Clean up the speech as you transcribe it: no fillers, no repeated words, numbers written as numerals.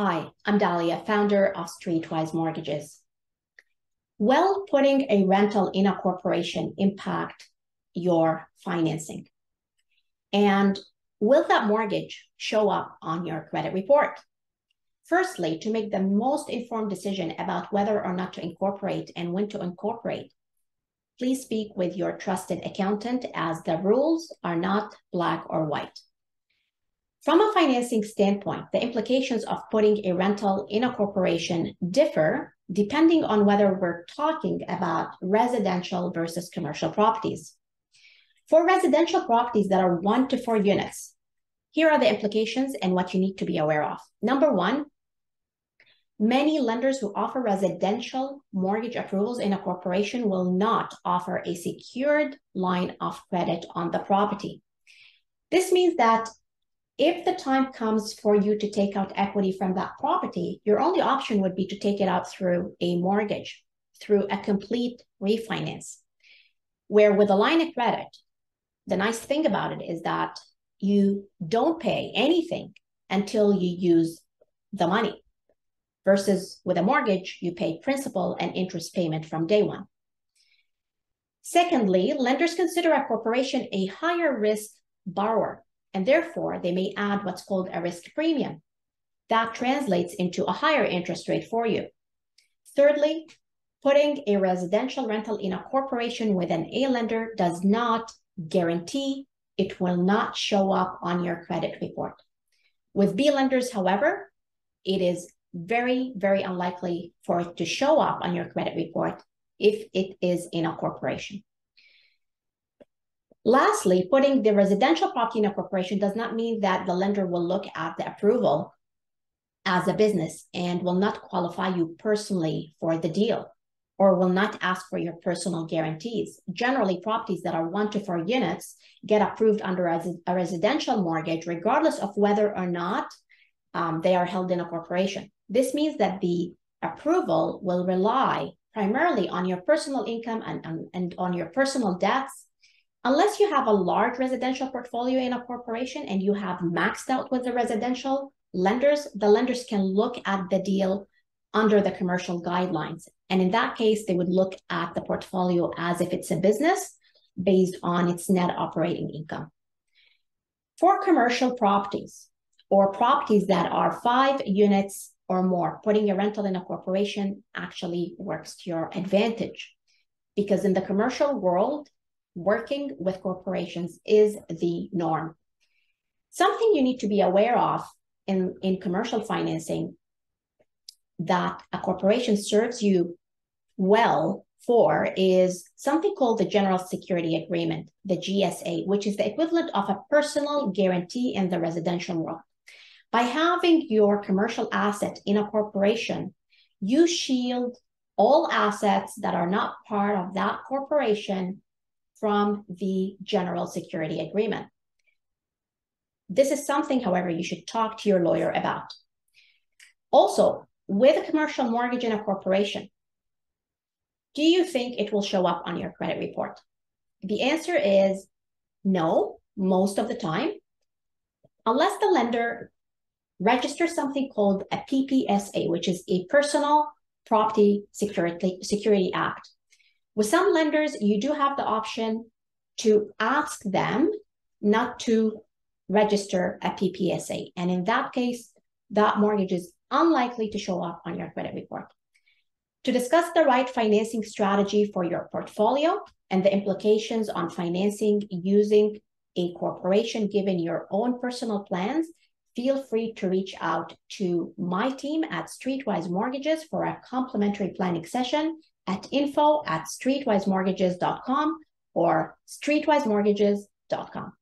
Hi, I'm Dalia, founder of Streetwise Mortgages. Will putting a rental in a corporation impact your financing? And will that mortgage show up on your credit report? Firstly, to make the most informed decision about whether or not to incorporate and when to incorporate, please speak with your trusted accountant, as the rules are not black or white. From a financing standpoint, the implications of putting a rental in a corporation differ depending on whether we're talking about residential versus commercial properties. For residential properties that are 1 to 4 units, here are the implications and what you need to be aware of. Number one, many lenders who offer residential mortgage approvals in a corporation will not offer a secured line of credit on the property. This means that if the time comes for you to take out equity from that property, your only option would be to take it out through a mortgage, through a complete refinance, where with a line of credit, the nice thing about it is that you don't pay anything until you use the money, versus with a mortgage, you pay principal and interest payment from day one. Secondly, lenders consider a corporation a higher risk borrower, and therefore they may add what's called a risk premium. That translates into a higher interest rate for you. Thirdly, putting a residential rental in a corporation with an A lender does not guarantee it will not show up on your credit report. With B lenders, however, it is very, very unlikely for it to show up on your credit report if it is in a corporation. Lastly, putting the residential property in a corporation does not mean that the lender will look at the approval as a business and will not qualify you personally for the deal, or will not ask for your personal guarantees. Generally, properties that are 1 to 4 units get approved under a residential mortgage, regardless of whether or not they are held in a corporation. This means that the approval will rely primarily on your personal income and on your personal debts. Unless you have a large residential portfolio in a corporation and you have maxed out with the residential lenders, the lenders can look at the deal under the commercial guidelines. And in that case, they would look at the portfolio as if it's a business based on its net operating income. For commercial properties or properties that are 5 units or more, putting a rental in a corporation actually works to your advantage, because in the commercial world, working with corporations is the norm. Something you need to be aware of in commercial financing that a corporation serves you well for is something called the General Security Agreement, the GSA, which is the equivalent of a personal guarantee in the residential world. By having your commercial asset in a corporation, you shield all assets that are not part of that corporation from the General Security Agreement. This is something, however, you should talk to your lawyer about. Also, with a commercial mortgage in a corporation, do you think it will show up on your credit report? The answer is no, most of the time, unless the lender registers something called a PPSA, which is a Personal Property Security Act. With some lenders, you do have the option to ask them not to register a PPSA. And in that case, that mortgage is unlikely to show up on your credit report. To discuss the right financing strategy for your portfolio and the implications on financing using a corporation given your own personal plans, feel free to reach out to my team at Streetwise Mortgages for a complimentary planning session at info@streetwisemortgages.com or streetwisemortgages.com.